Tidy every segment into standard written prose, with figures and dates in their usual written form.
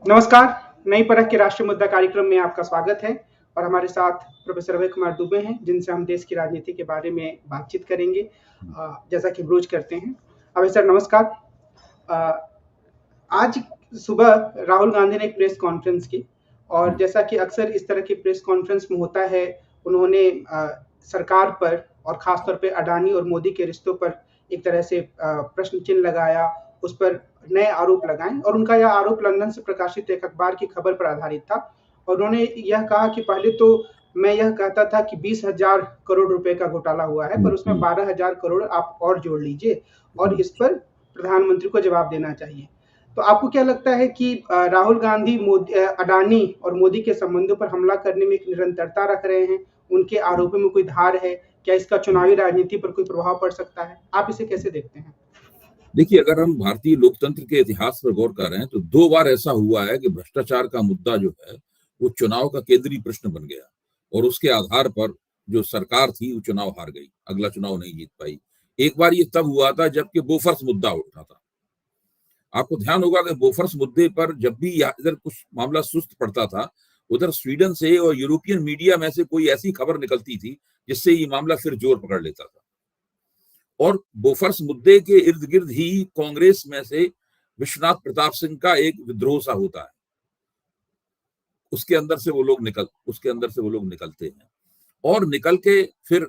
नमस्कार। नई परख के राष्ट्रीय मुद्दा कार्यक्रम में आपका स्वागत है और हमारे साथ प्रोफेसर अभय कुमार दुबे हैं, जिनसे हम देश की राजनीति के बारे में बातचीत करेंगे, जैसा कि हम रोज करते हैं। अभय सर नमस्कार। आज सुबह राहुल गांधी ने एक प्रेस कॉन्फ्रेंस की और जैसा कि अक्सर इस तरह की प्रेस कॉन्फ्रेंस में होता है, उन्होंने सरकार पर और खासतौर पे अडानी और मोदी के रिश्तों पर एक तरह से प्रश्न चिन्ह लगाया, उस पर नए आरोप लगाए और उनका यह आरोप लंदन से प्रकाशित एक अखबार की खबर पर आधारित था। और उन्होंने यह कहा कि पहले तो मैं यह कहता था कि 20,000 करोड़ रुपए का घोटाला हुआ है, पर उसमें 12,000 करोड़ आप और जोड़ लीजिए और इस पर प्रधानमंत्री को जवाब देना चाहिए। तो आपको क्या लगता है कि राहुल गांधी अडानी और मोदी के संबंधों पर हमला करने में एक निरंतरता रख रहे हैं? उनके आरोपों में कोई धार है? क्या इसका चुनावी राजनीति पर कोई प्रभाव पड़ सकता है? आप इसे कैसे देखते हैं? देखिए, अगर हम भारतीय लोकतंत्र के इतिहास पर गौर कर रहे हैं तो 2 बार ऐसा हुआ है कि भ्रष्टाचार का मुद्दा जो है वो चुनाव का केंद्रीय प्रश्न बन गया और उसके आधार पर जो सरकार थी वो चुनाव हार गई, अगला चुनाव नहीं जीत पाई। एक बार ये तब हुआ था जबकि बोफर्स मुद्दा उठा था। आपको ध्यान होगा कि बोफर्स मुद्दे पर जब भी इधर कुछ मामला सुस्त पड़ता था, उधर स्वीडन से और यूरोपियन मीडिया में से कोई ऐसी खबर निकलती थी जिससे ये मामला फिर जोर पकड़ लेता था। और बोफर्स मुद्दे के इर्द गिर्द ही कांग्रेस में से विश्वनाथ प्रताप सिंह का एक विद्रोह सा होता है, उसके अंदर से वो लोग निकलते हैं और निकल के फिर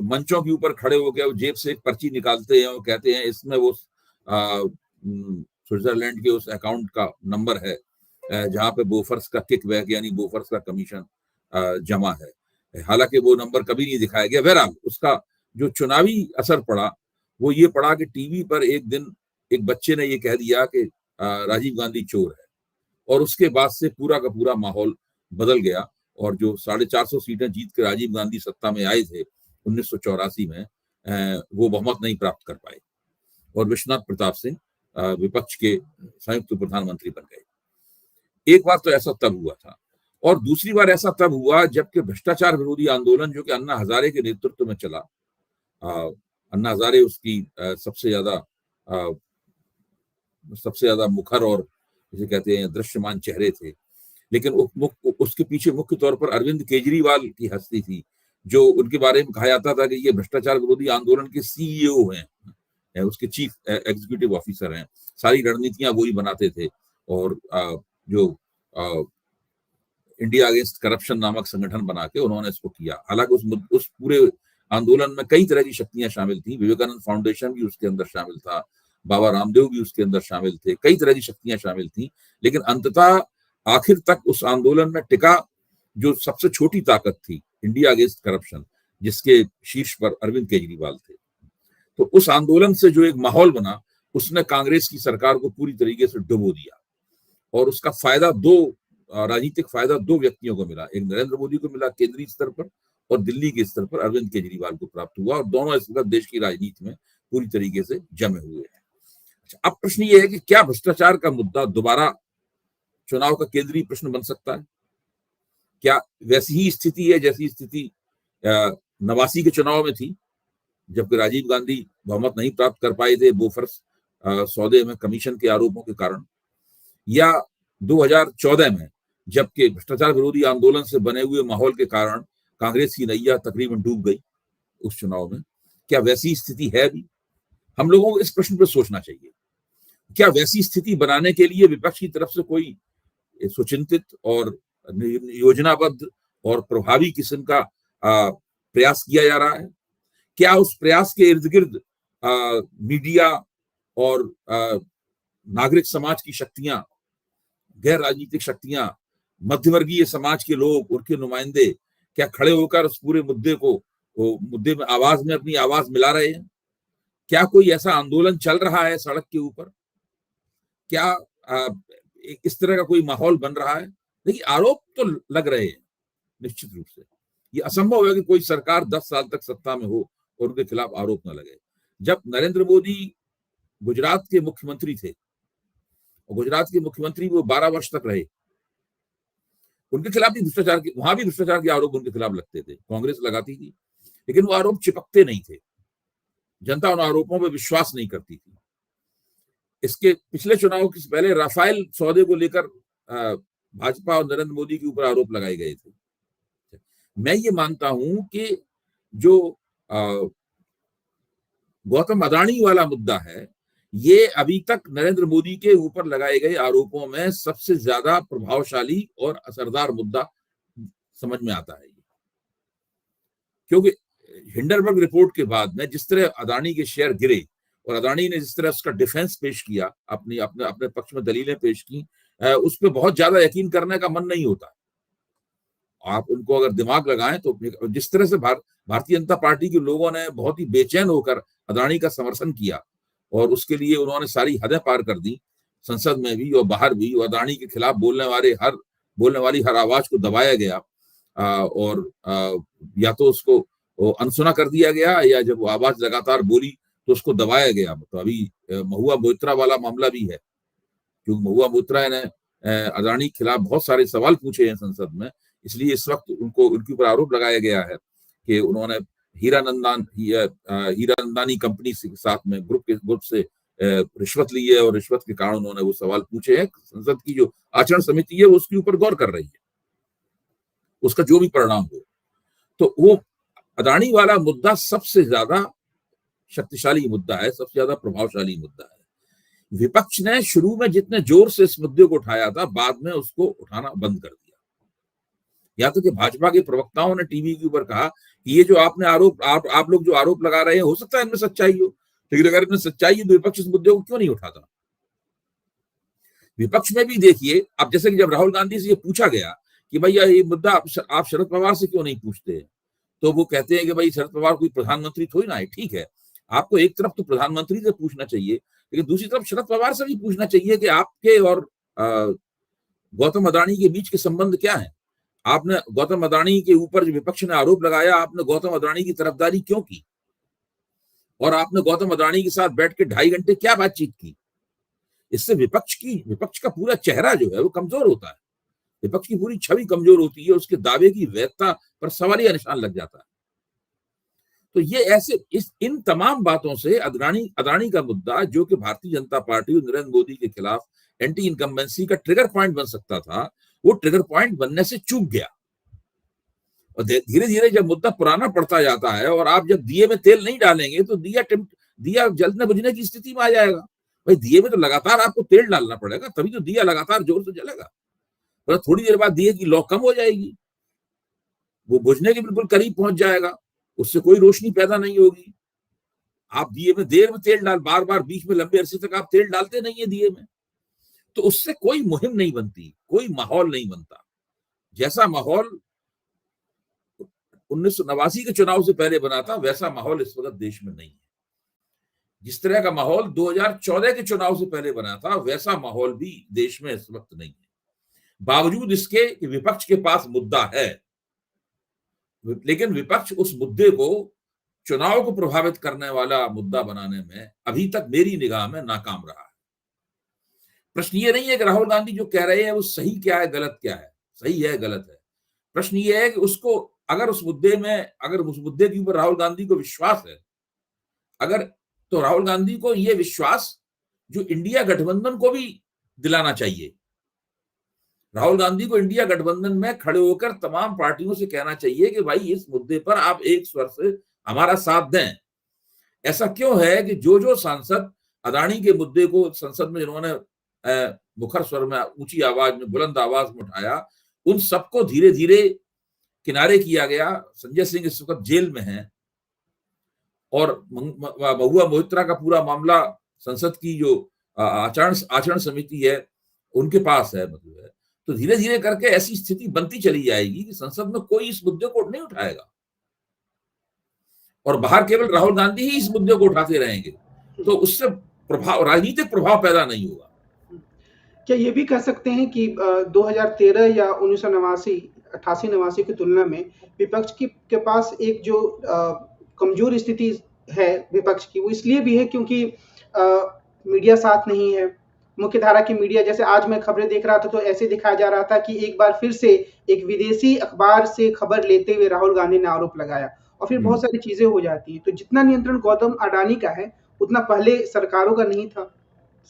मंचों के ऊपर खड़े होकर वो जेब से एक पर्ची निकालते हैं और कहते हैं इसमें वो स्विट्जरलैंड के उस अकाउंट का नंबर है जहां पे बोफर्स का किकबैक यानी बोफर्स का कमीशन जमा है। हालांकि वो नंबर कभी नहीं दिखाया गया। बहरहाल उसका जो चुनावी असर पड़ा वो ये पड़ा कि टीवी पर एक दिन एक बच्चे ने ये कह दिया कि राजीव गांधी चोर है और उसके बाद से पूरा का पूरा माहौल बदल गया और जो 450 सीटें जीत के राजीव गांधी सत्ता में आए थे 1984 में, वो बहुमत नहीं प्राप्त कर पाए और विश्वनाथ प्रताप सिंह विपक्ष के संयुक्त प्रधानमंत्री बन गए। एक बार तो ऐसा तब हुआ था और दूसरी बार ऐसा तब हुआ जबकि भ्रष्टाचार विरोधी आंदोलन जो कि अन्ना हजारे के नेतृत्व में चला, अन्ना हजारे उसकी सबसे ज्यादा मुखर और जिसे कहते हैं दृश्यमान चेहरे थे, लेकिन उसके पीछे मुख्य तौर पर अरविंद केजरीवाल की हस्ती थी, जो उनके बारे में कहा जाता था कि ये भ्रष्टाचार विरोधी आंदोलन के सीईओ हैं, उसके चीफ एग्जीक्यूटिव ऑफिसर हैं, सारी रणनीतियां वही बनाते थे और जो इंडिया अगेंस्ट करप्शन नामक संगठन बना के उन्होंने इसको किया। हालांकि उस पूरे आंदोलन में कई तरह की शक्तियां शामिल थी, विवेकानंद फाउंडेशन भी उसके अंदर शामिल था, बाबा रामदेव भी उसके अंदर शामिल थे, कई तरह की शक्तियां शामिल थी, लेकिन अंततः आखिर तक उस आंदोलन में टिका जो सबसे छोटी ताकत थी, इंडिया अगेंस्ट करप्शन, जिसके शीर्ष पर अरविंद केजरीवाल थे। तो उस आंदोलन से जो एक माहौल बना उसने कांग्रेस की सरकार को पूरी तरीके से डुबो दिया और उसका फायदा राजनीतिक फायदा 2 व्यक्तियों को मिला, एक नरेंद्र मोदी को मिला केंद्रीय स्तर पर और दिल्ली के स्तर पर अरविंद केजरीवाल को प्राप्त हुआ और दोनों इस वक्त देश की राजनीति में पूरी तरीके से जमे हुए हैं। अच्छा, अब प्रश्न ये है कि क्या भ्रष्टाचार का मुद्दा दोबारा चुनाव का केंद्रीय प्रश्न बन सकता है? क्या वैसी ही स्थिति है जैसी स्थिति 89 के चुनाव में थी, जबकि राजीव गांधी बहुमत नहीं प्राप्त कर पाए थे बोफर्स सौदे में कमीशन के आरोपों के कारण, या 2014 में जबकि भ्रष्टाचार विरोधी आंदोलन से बने हुए माहौल के कारण कांग्रेस की नैया तकरीबन डूब गई उस चुनाव में? क्या वैसी स्थिति है भी? हम लोगों को इस प्रश्न पर सोचना चाहिए। क्या वैसी स्थिति बनाने के लिए विपक्ष की तरफ से कोई सुचिंतित और योजनाबद्ध और प्रभावी किस्म का प्रयास किया जा रहा है? क्या उस प्रयास के इर्द गिर्द मीडिया और नागरिक समाज की शक्तियां, गैर राजनीतिक शक्तियां, मध्यवर्गीय समाज के लोग, उनके नुमाइंदे क्या खड़े होकर उस पूरे मुद्दे में अपनी आवाज मिला रहे हैं? क्या कोई ऐसा आंदोलन चल रहा है सड़क के ऊपर? क्या इस तरह का कोई माहौल बन रहा है? देखिए, आरोप तो लग रहे हैं निश्चित रूप से। ये असंभव है कि कोई सरकार 10 साल तक सत्ता में हो और उनके खिलाफ आरोप न लगे। जब नरेंद्र मोदी गुजरात के मुख्यमंत्री थे और गुजरात के मुख्यमंत्री वो 12 वर्ष तक रहे, उनके खिलाफ भी भ्रष्टाचार के आरोप उनके खिलाफ लगते थे, कांग्रेस लगाती थी, लेकिन वो आरोप चिपकते नहीं थे, जनता उन आरोपों पर विश्वास नहीं करती थी। इसके पिछले चुनाव के पहले राफेल सौदे को लेकर भाजपा और नरेंद्र मोदी के ऊपर आरोप लगाए गए थे। मैं ये मानता हूं कि जो गौतम अदानी वाला मुद्दा है, ये अभी तक नरेंद्र मोदी के ऊपर लगाए गए आरोपों में सबसे ज्यादा प्रभावशाली और असरदार मुद्दा समझ में आता है। क्योंकि हिंडनबर्ग रिपोर्ट के बाद में जिस तरह अदानी के शेयर गिरे और अदानी ने जिस तरह उसका डिफेंस पेश किया, अपने अपने पक्ष में दलीलें पेश की, उस पर बहुत ज्यादा यकीन करने का मन नहीं होता। आप उनको अगर दिमाग लगाएं तो जिस तरह से भारतीय जनता पार्टी के लोगों ने बहुत ही बेचैन होकर अदानी का समर्थन किया और उसके लिए उन्होंने सारी हदें पार कर दी, संसद में भी और बाहर भी, और अदानी के खिलाफ बोलने वाली हर आवाज को दबाया गया और या तो उसको अनसुना कर दिया गया, या जब वो आवाज लगातार बोली तो उसको दबाया गया। तो अभी महुआ मोइत्रा वाला मामला भी है, क्योंकि महुआ मोइत्रा ने अदानी के खिलाफ बहुत सारे सवाल पूछे हैं संसद में, इसलिए इस वक्त उनके ऊपर आरोप लगाया गया है कि उन्होंने हीरानंदानी कंपनी के साथ में ग्रुप से रिश्वत ली है और रिश्वत के कारण उन्होंने वो सवाल पूछे हैं। संसद की जो आचरण समिति है वो उसके ऊपर गौर कर रही है, उसका जो भी परिणाम हो। तो वो अदानी वाला मुद्दा सबसे ज्यादा शक्तिशाली मुद्दा है, सबसे ज्यादा प्रभावशाली मुद्दा है। विपक्ष ने शुरू में जितने जोर से इस मुद्दे को उठाया था, बाद में उसको उठाना बंद कर दिया। यहाँ तक कि भाजपा के प्रवक्ताओं ने टीवी के ऊपर कहा कि ये जो आपने आप लोग जो आरोप लगा रहे हैं, हो सकता है इनमें सच्चाई हो, लेकिन अगर इनमें सच्चाई है तो विपक्ष इस मुद्दे को क्यों नहीं उठाता। विपक्ष में भी देखिए, अब जैसे कि जब राहुल गांधी से ये पूछा गया कि भैया ये मुद्दा आप शरद पवार से क्यों नहीं पूछते, तो वो कहते हैं कि भाई शरद पवार कोई प्रधानमंत्री थोड़ी ना है। ठीक है, आपको एक तरफ तो प्रधानमंत्री से पूछना चाहिए, लेकिन दूसरी तरफ शरद पवार से भी पूछना चाहिए कि आपके और गौतम अदानी के बीच के संबंध क्या है। आपने गौतम अदानी के ऊपर जो विपक्ष ने आरोप लगाया, आपने गौतम अदानी की तरफदारी क्यों की, और आपने गौतम अदानी के साथ बैठ के 2.5 घंटे क्या बातचीत की। इससे विपक्ष का पूरा चेहरा जो है वो कमजोर होता है, विपक्ष की पूरी छवि कमजोर होती है, उसके दावे की वैधता पर सवालिया निशान लग जाता है। तो ये इन तमाम बातों से अदानी का मुद्दा, जो कि भारतीय जनता पार्टी और नरेंद्र मोदी के खिलाफ एंटी इनकम्बेंसी का ट्रिगर पॉइंट बन सकता था, वो ट्रिगर पॉइंट बनने से चूक गया। और धीरे धीरे जब मुद्दा पुराना पड़ता जाता है और आप जब दिए में तेल नहीं डालेंगे तो दिया जलने बुझने की स्थिति में आ जाएगा। भाई दिए में तो लगातार आपको तेल डालना पड़ेगा, तभी तो दिया लगातार जोर से जलेगा। पर थोड़ी देर बाद दिए की लौ कम हो जाएगी, वो बुझने के बिल्कुल करीब पहुंच जाएगा, उससे कोई रोशनी पैदा नहीं होगी। आप दिए में देर में तेल बार बार बीच में लंबे अरसे तक आप तेल डालते नहीं है दिए में, तो उससे कोई मुहिम नहीं बनती, कोई माहौल नहीं बनता। जैसा माहौल 1989 के चुनाव से पहले बना था, वैसा माहौल इस वक्त देश में नहीं है। जिस तरह का माहौल 2014 के चुनाव से पहले बना था, वैसा माहौल भी देश में इस वक्त नहीं है। बावजूद इसके कि विपक्ष के पास मुद्दा है, लेकिन विपक्ष उस मुद्दे को चुनाव को प्रभावित करने वाला मुद्दा बनाने में अभी तक मेरी निगाह में नाकाम रहा है। प्रश्न ये नहीं है कि राहुल गांधी जो कह रहे हैं वो सही क्या है, गलत क्या है, सही है गलत है। प्रश्न ये है कि उसको अगर उस मुद्दे के ऊपर राहुल गांधी को विश्वास है, तो राहुल गांधी को ये विश्वास जो इंडिया गठबंधन को भी दिलाना चाहिए। राहुल गांधी को इंडिया गठबंधन में खड़े होकर तमाम पार्टियों से कहना चाहिए कि भाई इस मुद्दे पर आप एक स्वर से हमारा साथ दें। ऐसा क्यों है कि जो सांसद अदानी के मुद्दे को संसद में जिन्होंने मुखर स्वर में, ऊंची आवाज में, बुलंद आवाज में उठाया, उन सबको धीरे धीरे किनारे किया गया। संजय सिंह इस वक्त जेल में है और महुआ मोइत्रा का पूरा मामला संसद की जो आचरण समिति है उनके पास है, मतलब है। तो धीरे धीरे करके ऐसी स्थिति बनती चली जाएगी कि संसद में कोई इस मुद्दे को नहीं उठाएगा और बाहर केवल राहुल गांधी ही इस मुद्दे को उठाते रहेंगे, तो उससे राजनीतिक प्रभाव पैदा नहीं होगा। क्या ये भी कह सकते हैं कि 2013 या 1989 की तुलना में विपक्ष के पास एक जो कमजोर स्थिति है विपक्ष की, वो इसलिए भी है क्योंकि मीडिया साथ नहीं है, मुख्यधारा की मीडिया। जैसे आज मैं खबरें देख रहा था तो ऐसे दिखाया जा रहा था कि एक बार फिर से एक विदेशी अखबार से खबर लेते हुए राहुल गांधी ने आरोप लगाया और फिर बहुत सारी चीजें हो जाती हैं। तो जितना नियंत्रण गौतम अडानी का है उतना पहले सरकारों का नहीं था।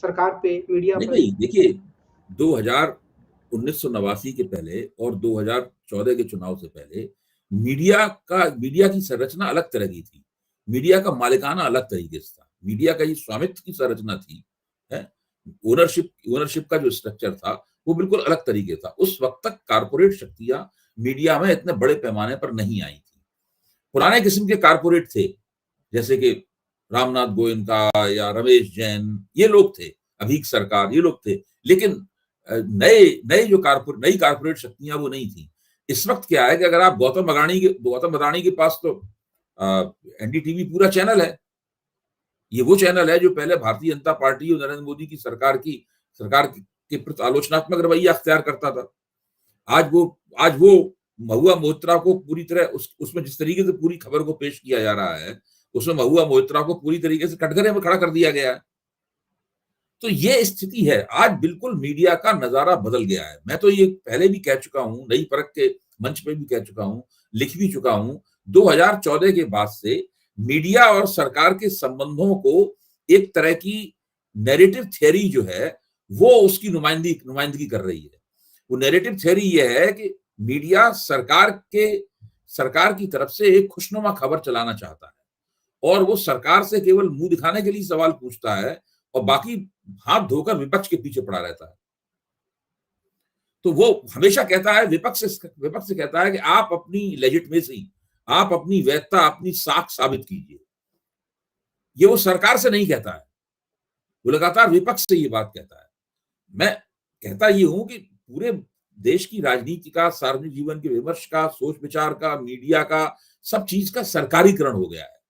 सरकार पे, मीडिया नहीं पर? भाई देखिए, 1989 के पहले और 2014 के चुनाव से पहले मीडिया की संरचना अलग तरह की थी। मीडिया का मालिकाना अलग तरीके से था। मीडिया का ये स्वामित्व की संरचना थी, है, ओनरशिप का जो स्ट्रक्चर था वो बिल्कुल अलग तरीके था। उस वक्त तक कारपोरेट शक्तियां मीडिया में इतने बड़े पैमाने पर नहीं आई थी। पुराने किस्म के कारपोरेट थे, जैसे कि रामनाथ गोयनका या रमेश जैन, ये लोग थे, अभीक सरकार, ये लोग थे। लेकिन नए नए जो नई कारपोरेट शक्तियां वो नहीं थी। इस वक्त क्या है कि अगर आप गौतम अदानी के पास तो एनडीटीवी पूरा चैनल है। ये वो चैनल है जो पहले भारतीय जनता पार्टी और नरेंद्र मोदी की सरकार के प्रति आलोचनात्मक रवैया अख्तियार करता था। आज वो महुआ मोहित्रा को पूरी तरह उसमें जिस तरीके से पूरी खबर को पेश किया जा रहा है, उसमें महुआ मोहित्रा को पूरी तरीके से कटघरे में खड़ा कर दिया गया है। तो ये स्थिति है। आज बिल्कुल मीडिया का नजारा बदल गया है। मैं तो ये पहले भी कह चुका हूं, नई परख के मंच पे भी कह चुका हूं, लिख भी चुका हूं। 2014 के बाद से मीडिया और सरकार के संबंधों को एक तरह की नैरेटिव थ्योरी जो है वो उसकी नुमाइंदगी कर रही है। वो नैरेटिव थ्योरी ये है कि मीडिया सरकार की तरफ से एक खुशनुमा खबर चलाना चाहता है और वो सरकार से केवल मुंह दिखाने के लिए सवाल पूछता है और बाकी हाथ धोकर विपक्ष के पीछे पड़ा रहता है। तो वो हमेशा कहता है, विपक्ष से कहता है कि आप अपनी लेजिटिमेसी, आप अपनी वैधता, अपनी साख साबित कीजिए। ये वो सरकार से नहीं कहता है, वो लगातार विपक्ष से ये बात कहता है। मैं कहता ये हूं कि पूरे देश की राजनीति का, सार्वजनिक जीवन के विमर्श का, सोच विचार का, मीडिया का, सब चीज का सरकारीकरण हो गया है।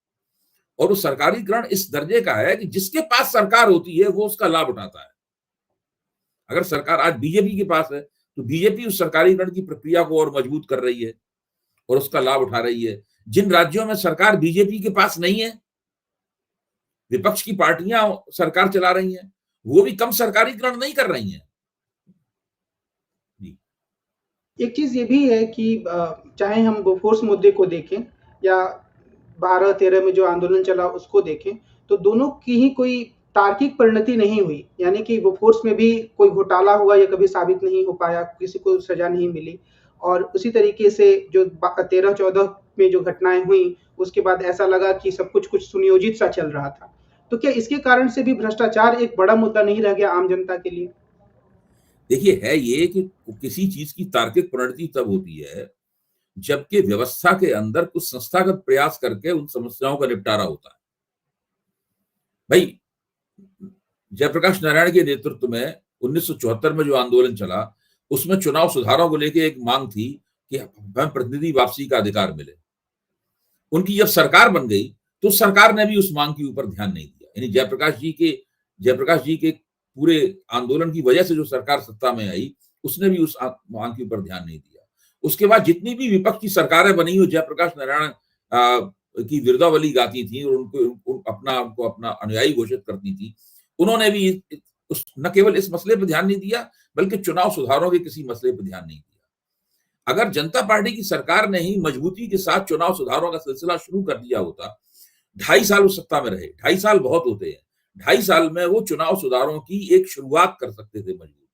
और वो सरकारीकरण इस दर्जे का है कि जिसके पास सरकार होती है वो उसका लाभ उठाता है। अगर सरकार आज बीजेपी के पास है तो बीजेपी उस सरकारीकरण की प्रक्रिया को और मजबूत कर रही है और उसका लाभ उठा रही है। जिन राज्यों में सरकार बीजेपी के पास नहीं है, विपक्ष की पार्टियां सरकार चला रही हैं, वो भी कम सरकारीकरण नहीं कर रही हैं। एक चीज ये भी है कि चाहे हम बोफोर्स मुद्दे को देखें या 12-13 में जो आंदोलन चला उसको देखें, तो दोनों की ही कोई तार्किक परिणति नहीं हुई। यानी कि बोफोर्स में भी कोई घोटाला हुआ, ये कभी साबित नहीं हो पाया, किसी को सजा नहीं मिली। और उसी तरीके से जो 13-14 में जो घटनाएं हुई, उसके बाद ऐसा लगा कि सब कुछ सुनियोजित सा चल रहा था। तो क्या इसके कारण से भी भ्रष्टाचार एक बड़ा मुद्दा नहीं रह गया आम जनता के लिए? देखिए, है ये कि किसी चीज की तार्किक परिणति तब होती है जबकि व्यवस्था के अंदर कुछ संस्थागत प्रयास करके उन समस्याओं का निपटारा होता है। भाई, जयप्रकाश नारायण के नेतृत्व में 1974 में जो आंदोलन चला, उसमें चुनाव सुधारों को लेकर एक मांग थी कि हमें प्रतिनिधि वापसी का अधिकार मिले। उनकी जब सरकार बन गई तो सरकार ने भी उस मांग के ऊपर ध्यान नहीं दिया। यानी जयप्रकाश जी के पूरे आंदोलन की वजह से जो सरकार सत्ता में आई, उसने भी उस मांग के ऊपर ध्यान नहीं दिया। उसके बाद जितनी भी विपक्ष की सरकारें बनी, वो जयप्रकाश नारायण की विरुद्धावली गाती थी और उनको अपना अनुयायी घोषित करती थी। उन्होंने भी न केवल इस मसले पर ध्यान नहीं दिया, बल्कि चुनाव सुधारों के किसी मसले पर ध्यान नहीं दिया। अगर जनता पार्टी की सरकार ने ही मजबूती के साथ चुनाव सुधारों का सिलसिला शुरू कर दिया होता, 2.5 साल वो सत्ता में रहे, 2.5 साल बहुत होते हैं, 2.5 साल में वो चुनाव सुधारों की एक शुरुआत कर सकते थे मजबूत।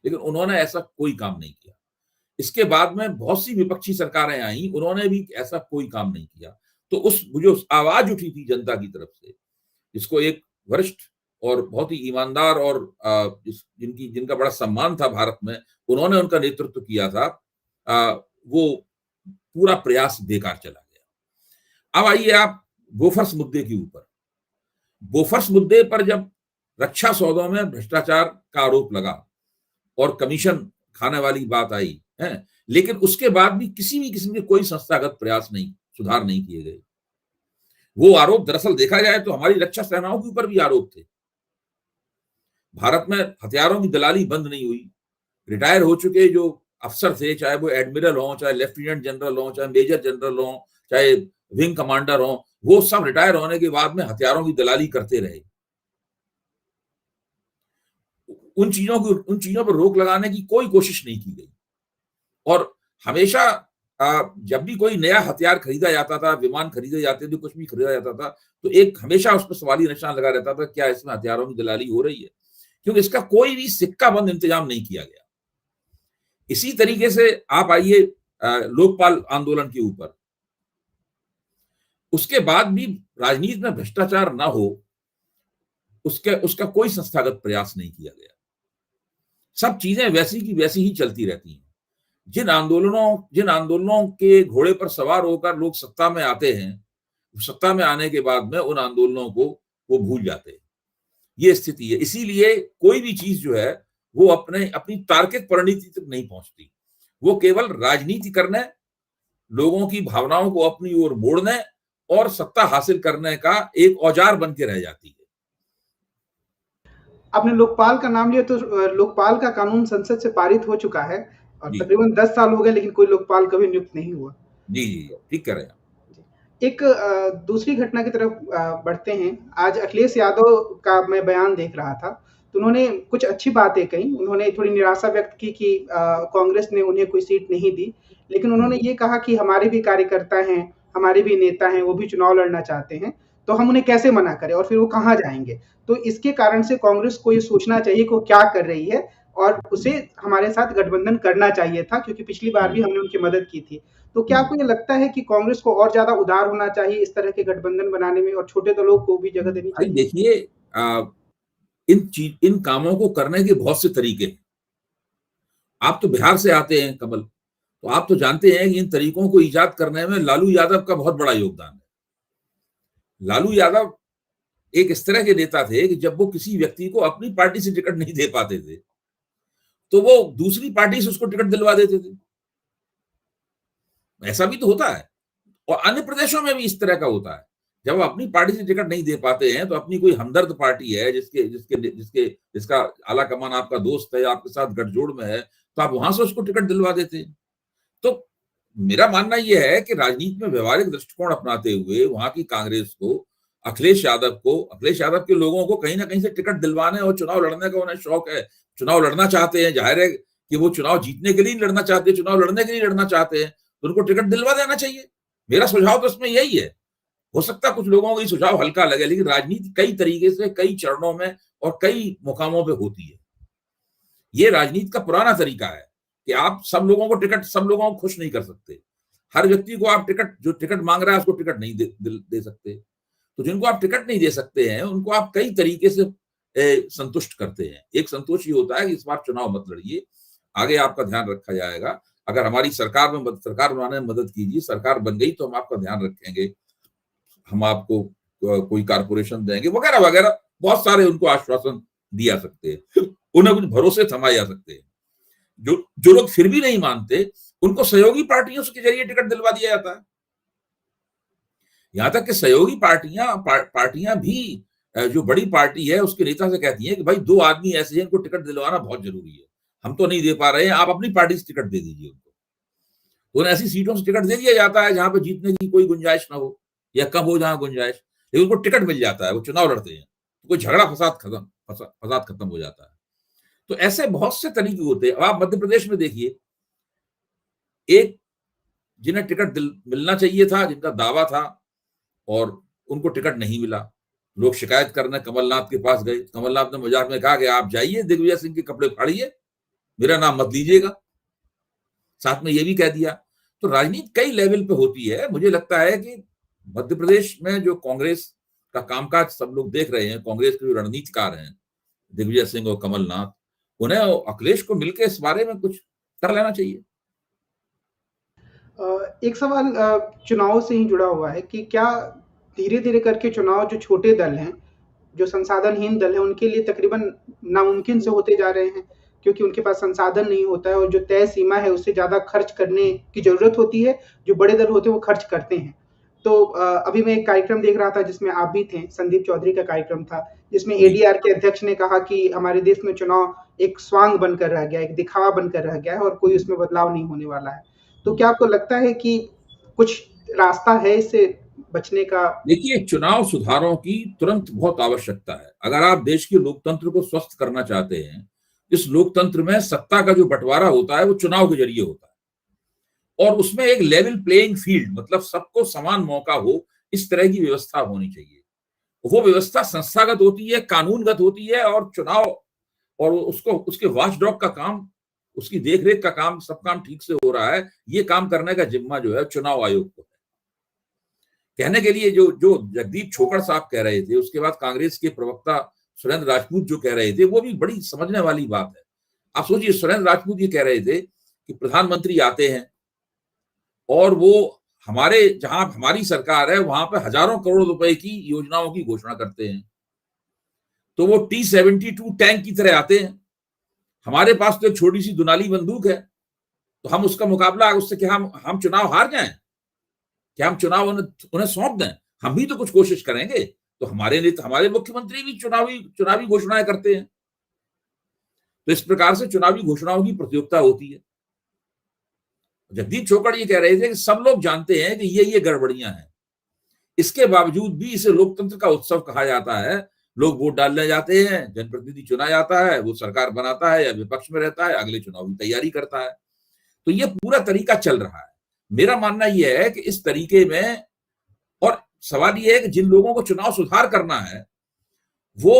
लेकिन उन्होंने ऐसा कोई काम नहीं किया। इसके बाद में बहुत सी विपक्षी सरकारें आई, उन्होंने भी ऐसा कोई काम नहीं किया। तो उस जो आवाज उठी थी जनता की तरफ से, जिसको एक वरिष्ठ और बहुत ही ईमानदार और जिनका बड़ा सम्मान था भारत में, उन्होंने उनका नेतृत्व किया था, वो पूरा प्रयास बेकार चला गया। अब आइए आप बोफर्स मुद्दे के ऊपर। बोफर्स मुद्दे पर जब रक्षा सौदों में भ्रष्टाचार का आरोप लगा और कमीशन खाने वाली बात आई है, लेकिन उसके बाद भी किसी भी किस्म के कोई संस्थागत प्रयास नहीं, सुधार नहीं किए गए। वो आरोप दरअसल देखा जाए तो हमारी रक्षा सेनाओं के ऊपर भी आरोप थे। भारत में हथियारों की दलाली बंद नहीं हुई। रिटायर हो चुके जो अफसर थे, चाहे वो एडमिरल हो, चाहे लेफ्टिनेंट जनरल हो, चाहे मेजर जनरल हो, चाहे विंग कमांडर हो, वो सब रिटायर होने के बाद में हथियारों की दलाली करते रहे। उन चीजों पर रोक लगाने की कोई कोशिश नहीं की गई। और हमेशा जब भी कोई नया हथियार खरीदा जाता था, विमान खरीदे जाते थे, कुछ भी खरीदा जाता था, तो एक हमेशा उस पर सवालिया निशान लगा रहता था, क्या इसमें हथियारों की दलाली हो रही है। क्योंकि इसका कोई भी सिक्का बंद इंतजाम नहीं किया गया। इसी तरीके से आप आइए लोकपाल आंदोलन के ऊपर, उसके बाद भी राजनीति में भ्रष्टाचार ना हो उसका कोई संस्थागत प्रयास नहीं किया गया। सब चीजें वैसी की वैसी ही चलती रहती हैं। जिन आंदोलनों के घोड़े पर सवार होकर लोग सत्ता में आते हैं, सत्ता में आने के बाद में उन आंदोलनों को वो भूल जाते हैं। ये स्थिति है। इसीलिए कोई भी चीज जो है वो अपनी तार्किक परिणति तक नहीं पहुंचती। वो केवल राजनीति करने, लोगों की भावनाओं को अपनी ओर मोड़ने और सत्ता हासिल करने का एक औजार बन के रह जाती है। आपने लोकपाल का नाम लिया, तो लोकपाल का कानून संसद से पारित हो चुका है और तकरीबन 10 साल हो गए, लेकिन कोई लोकपाल कभी नियुक्त नहीं हुआ। जी जी, ठीक कह रहे हैं। एक दूसरी घटना की तरफ बढ़ते हैं। आज अखिलेश यादव का मैं बयान देख रहा था, तो उन्होंने कुछ अच्छी बातें कही। उन्होंने थोड़ी निराशा व्यक्त की कि कांग्रेस ने उन्हें कोई सीट नहीं दी, लेकिन उन्होंने ये कहा कि हमारे भी कार्यकर्ता हैं, हमारे भी नेता हैं, वो भी चुनाव लड़ना चाहते हैं, तो हम उन्हें कैसे मना करें और फिर वो कहाँ जाएंगे। तो इसके कारण से कांग्रेस को ये सोचना चाहिए कि वो क्या कर रही है और उसे हमारे साथ गठबंधन करना चाहिए था, क्योंकि पिछली बार भी हमने उनकी मदद की थी। तो क्या आपको ये लगता है कि कांग्रेस को और ज्यादा उदार होना चाहिए इस तरह के गठबंधन बनाने में और छोटे दलों को भी जगह देनी चाहिए? देखिए, इन कामों को करने के बहुत से तरीके हैं। आप तो बिहार से आते हैं कमल, तो आप तो जानते हैं कि इन तरीकों को ईजाद करने में लालू यादव का बहुत बड़ा योगदान है। लालू यादव एक इस तरह के नेता थे कि जब वो किसी व्यक्ति को अपनी पार्टी से टिकट नहीं दे पाते थे, तो वो दूसरी पार्टी से उसको टिकट दिलवा देते थे। ऐसा भी तो होता है, और अन्य प्रदेशों में भी इस तरह का होता है। जब अपनी पार्टी से टिकट नहीं दे पाते हैं, तो अपनी कोई हमदर्द पार्टी है जिसका आला कमान आपका दोस्त है, आपके साथ गठजोड़ में है, तो आप वहां से उसको टिकट दिलवा देते हैं। तो मेरा मानना यह है कि राजनीति में व्यवहारिक दृष्टिकोण अपनाते हुए वहां की कांग्रेस को, अखिलेश यादव के लोगों को कहीं ना कहीं से टिकट दिलवाने और चुनाव लड़ने का उन्हें शौक है, चुनाव लड़ना चाहते हैं। जाहिर है कि वो चुनाव जीतने के लिए नहीं लड़ना चाहते, चुनाव लड़ने के लिए लड़ना चाहते हैं, तो उनको टिकट दिलवा देना चाहिए। मेरा सुझाव तो इसमें यही है। हो सकता है कुछ लोगों को ये सुझाव हल्का लगे, लेकिन राजनीति कई तरीके से, कई चरणों में और कई मुकामों पे होती है। ये राजनीति का पुराना तरीका है कि आप सब लोगों को खुश नहीं कर सकते। हर व्यक्ति को आप जो टिकट मांग रहा है उसको टिकट नहीं दे सकते। तो जिनको आप टिकट नहीं दे सकते हैं, उनको आप कई तरीके से संतुष्ट करते हैं। एक संतोष ये होता है कि इस बार चुनाव मत लड़िए, आगे आपका ध्यान रखा जाएगा। अगर हमारी सरकार बनाने में मदद कीजिए, सरकार बन गई तो हम आपका ध्यान रखेंगे, हम आपको कोई कारपोरेशन देंगे, वगैरह वगैरह। बहुत सारे उनको आश्वासन दिया सकते हैं, उन्हें कुछ भरोसे थमाए जा सकते हैं। जो लोग फिर भी नहीं मानते, उनको सहयोगी पार्टियों के जरिए टिकट दिलवा दिया जाता है। यहां तक कि सहयोगी पार्टियां भी, जो बड़ी पार्टी है उसके नेता से कहती है कि भाई 2 आदमी ऐसे हैं, इनको टिकट दिलवाना बहुत जरूरी है, हम तो नहीं दे पा रहे हैं, आप अपनी पार्टी से टिकट दे दीजिए उनको। तो ऐसी सीटों से टिकट दे दिया जाता है जहां पर जीतने की कोई गुंजाइश ना हो या कम हो जहां गुंजाइश, लेकिन उनको टिकट मिल जाता है, वो चुनाव लड़ते हैं, तो कोई झगड़ा फसाद खत्म हो जाता है। तो ऐसे बहुत से तरीके होते हैं। अब आप मध्य प्रदेश में देखिए, एक जिन्हें टिकट मिलना चाहिए था, जिनका दावा था, और उनको टिकट नहीं मिला। लोग शिकायत करने कमलनाथ के पास गए। कमलनाथ ने मजाक में कहा कि आप जाइए, दिग्विजय सिंह के कपड़े फाड़िए, मेरा नाम मत लीजिएगा। साथ में ये भी कह दिया। तो राजनीति कई लेवल पे होती है। मुझे लगता है कि मध्य प्रदेश में जो कांग्रेस का कामकाज सब लोग देख रहे हैं, कांग्रेस के जो रणनीतिकार हैं दिग्विजय सिंह और कमलनाथ, उन्हें अखिलेश को मिलकर इस बारे में कुछ कर लेना चाहिए। एक सवाल चुनाव से ही जुड़ा हुआ है कि क्या धीरे-धीरे करके चुनाव जो छोटे दल हैं, जो संसाधनहीन दल हैं, उनके लिए तकरीबन नामुमकिन से होते जा रहे हैं, क्योंकि उनके पास संसाधन नहीं होता है और जो तय सीमा है उससे ज़्यादा खर्च करने की ज़रूरत होती है। जो बड़े दल होते हैं वो खर्च करते हैं। तो अभी मैं एक कार्यक्रम देख रहा था जिसमें आप भी थे, संदीप चौधरी का कार्यक्रम था, जिसमें एडीआर के अध्यक्ष ने कहा कि हमारे देश में चुनाव एक स्वांग बनकर रह गया है, एक दिखावा बनकर रह गया है और कोई उसमें बदलाव नहीं होने वाला है। तो क्या आपको लगता है कि कुछ रास्ता है इससे बचने का? देखिए, चुनाव सुधारों की तुरंत बहुत आवश्यकता है। अगर आप देश के लोकतंत्र को स्वस्थ करना चाहते हैं, इस लोकतंत्र में सत्ता का जो बंटवारा होता है वो चुनाव के जरिए होता है, और उसमें एक लेवल प्लेइंग फील्ड, मतलब सबको समान मौका हो, इस तरह की व्यवस्था होनी चाहिए। वो व्यवस्था संस्थागत होती है, कानूनगत होती है, और चुनाव और उसको उसके वॉचडॉग का काम, उसकी देखरेख का काम, सब काम ठीक से हो रहा है, ये काम करने का जिम्मा जो है चुनाव आयोग को है। कहने के लिए जो जो जगदीप छोकड़ साहब कह रहे थे, उसके बाद कांग्रेस के प्रवक्ता सुरेंद्र राजपूत जो कह रहे थे, वो भी बड़ी समझने वाली बात है। आप सोचिए, सुरेंद्र राजपूत ये कह रहे थे कि प्रधानमंत्री आते हैं और वो हमारे, जहां हमारी सरकार है वहां पे हजारों करोड़ रुपए की योजनाओं की घोषणा करते हैं, तो वो T-72 टैंक की तरह आते हैं। हमारे पास तो एक छोटी सी दुनाली बंदूक है, तो हम उसका मुकाबला, उससे क्या हम चुनाव हार जाएं? क्या हम चुनाव उन्हें सौंप दें? हम भी तो कुछ कोशिश करेंगे। तो हमारे मुख्यमंत्री भी चुनावी घोषणाएं करते हैं। तो इस प्रकार से चुनावी घोषणाओं की प्रतियोगिता होती है। जगदीप छोकड़ ये कह रहे थे कि सब लोग जानते हैं कि ये गड़बड़ियां हैं, इसके बावजूद भी इसे लोकतंत्र का उत्सव कहा जाता है। लोग वोट डालने जाते हैं, जनप्रतिनिधि चुना जाता है, वो सरकार बनाता है या विपक्ष में रहता है, अगले चुनाव की तैयारी करता है। तो ये पूरा तरीका चल रहा है। मेरा मानना यह है कि इस तरीके में, और सवाल यह है कि जिन लोगों को चुनाव सुधार करना है वो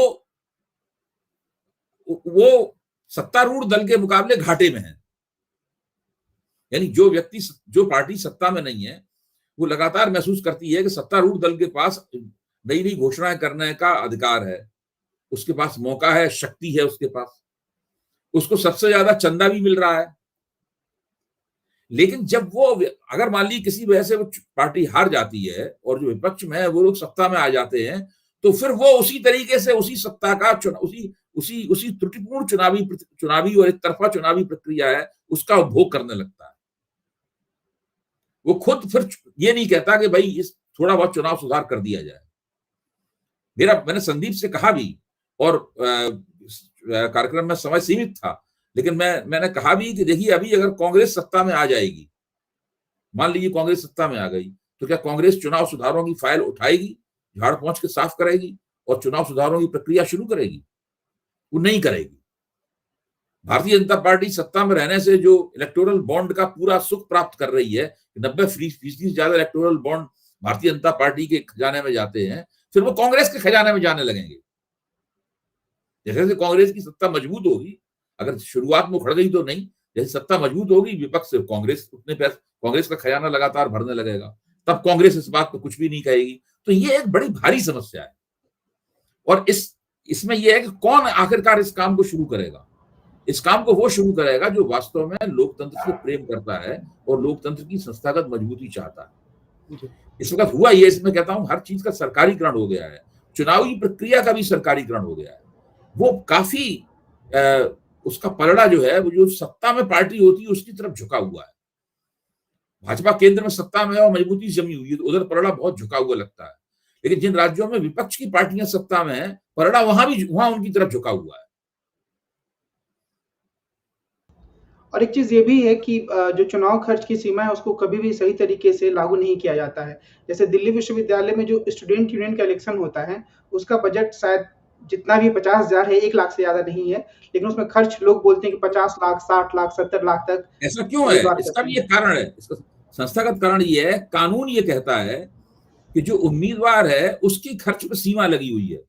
सत्तारूढ़ दल के मुकाबले घाटे में है। यानी जो पार्टी सत्ता में नहीं है, वो लगातार महसूस करती है कि सत्तारूढ़ दल के पास नई नई घोषणाएं करने का अधिकार है, उसके पास मौका है, शक्ति है उसके पास, उसको सबसे ज्यादा चंदा भी मिल रहा है। लेकिन जब वो, अगर मान ली किसी वजह से वो पार्टी हार जाती है और जो विपक्ष में है वो लोग सत्ता में आ जाते हैं, तो फिर वो उसी तरीके से उसी सत्ता का उसी त्रुटिपूर्ण चुनावी और एक तरफा चुनावी प्रक्रिया है, उसका उपभोग करने लगता है। वो खुद फिर ये नहीं कहता कि भाई इस थोड़ा बहुत चुनाव सुधार कर दिया जाए। मैंने संदीप से कहा भी, और कार्यक्रम में समय सीमित था, लेकिन मैंने कहा भी कि देखिए, अभी अगर कांग्रेस सत्ता में आ जाएगी, मान लीजिए कांग्रेस सत्ता में आ गई, तो क्या कांग्रेस चुनाव सुधारों की फाइल उठाएगी, झाड़ पहुंच के साफ करेगी और चुनाव सुधारों की प्रक्रिया शुरू करेगी? वो नहीं करेगी। भारतीय जनता पार्टी सत्ता में रहने से जो इलेक्टोरल बॉन्ड का पूरा सुख प्राप्त कर रही है, 90% से ज्यादा electoral bond Bharatiya Janata party के खजाने में जाते हैं, फिर वो कांग्रेस के खजाने में जाने लगेंगे। जैसे जैसे कांग्रेस की सत्ता मजबूत होगी, अगर शुरुआत में उखड़ गई तो नहीं, जैसे सत्ता मजबूत होगी, विपक्ष से कांग्रेस का खजाना लगातार भरने लगेगा, तब कांग्रेस इस बात पर कुछ भी नहीं कहेगी। तो ये एक बड़ी भारी समस्या है। और इसमें यह है कि कौन आखिरकार इस काम को शुरू करेगा? इस काम को वो शुरू करेगा जो वास्तव में लोकतंत्र से प्रेम करता है और लोकतंत्र की संस्थागत मजबूती चाहता है। इस वक्त हुआ ये, इसमें कहता हूं हर चीज का सरकारीकरण हो गया है, चुनावी प्रक्रिया का भी सरकारीकरण हो गया है। वो काफी उसका पलड़ा जो है, वो जो सत्ता में पार्टी होती है उसकी तरफ झुका हुआ है। भाजपा केंद्र में सत्ता में और मजबूती जमी हुई है, तो उधर पलड़ा बहुत झुका हुआ लगता है। लेकिन जिन राज्यों में विपक्ष की पार्टियां सत्ता में है, पलड़ा वहां उनकी तरफ झुका हुआ है। और एक चीज ये भी है कि जो चुनाव खर्च की सीमा है उसको कभी भी सही तरीके से लागू नहीं किया जाता है। जैसे दिल्ली विश्वविद्यालय में जो स्टूडेंट यूनियन का इलेक्शन होता है, उसका बजट शायद जितना भी 50,000 है, 1 लाख से ज्यादा नहीं है, लेकिन उसमें खर्च लोग बोलते हैं कि 50 लाख, 60 लाख, 70 लाख तक। ऐसा क्यों है? इसका भी एक कारण है, इसका संस्थागत कारण ये है, कानून ये कहता है कि जो उम्मीदवार है उसकी खर्च पर सीमा लगी हुई है,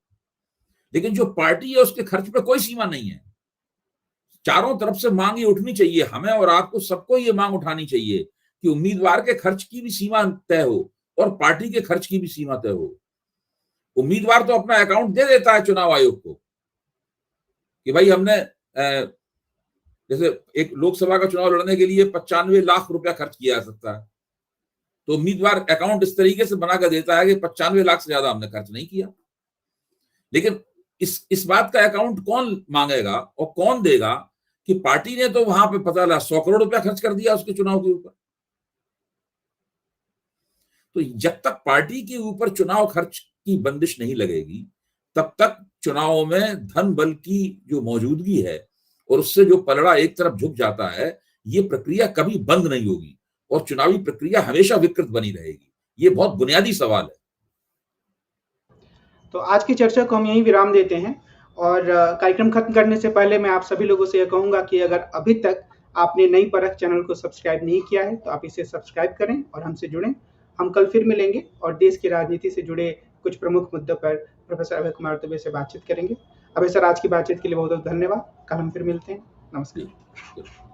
लेकिन जो पार्टी है उसके खर्च पर कोई सीमा नहीं है। चारों तरफ से मांग ये उठनी चाहिए, हमें और आपको सबको ये मांग उठानी चाहिए कि उम्मीदवार के खर्च की भी सीमा तय हो और पार्टी के खर्च की भी सीमा तय हो। उम्मीदवार तो अपना अकाउंट दे देता है चुनाव आयोग को कि भाई हमने जैसे एक लोकसभा का चुनाव लड़ने के लिए 95 लाख रुपया खर्च किया जा सकता है, तो उम्मीदवार अकाउंट इस तरीके से बनाकर देता है कि 95 लाख से ज्यादा हमने खर्च नहीं किया। लेकिन इस बात का अकाउंट कौन मांगेगा और कौन देगा कि पार्टी ने तो वहां पे पता लगा 100 करोड़ रुपया खर्च कर दिया उसके चुनाव के ऊपर। तो जब तक पार्टी के ऊपर चुनाव खर्च की बंदिश नहीं लगेगी, तब तक चुनावों में धन बल की जो मौजूदगी है और उससे जो पलड़ा एक तरफ झुक जाता है, ये प्रक्रिया कभी बंद नहीं होगी और चुनावी प्रक्रिया हमेशा विकृत बनी रहेगी। ये बहुत बुनियादी सवाल है। तो आज की चर्चा को हम यहीं विराम देते हैं, और कार्यक्रम खत्म करने से पहले मैं आप सभी लोगों से यह कहूंगा कि अगर अभी तक आपने नई परख चैनल को सब्सक्राइब नहीं किया है तो आप इसे सब्सक्राइब करें और हमसे जुड़ें। हम कल फिर मिलेंगे और देश की राजनीति से जुड़े कुछ प्रमुख मुद्दों पर प्रोफेसर अभय कुमार दुबे से बातचीत करेंगे। अभय सर, आज की बातचीत के लिए बहुत बहुत धन्यवाद। कल हम फिर मिलते हैं। नमस्कार। जी।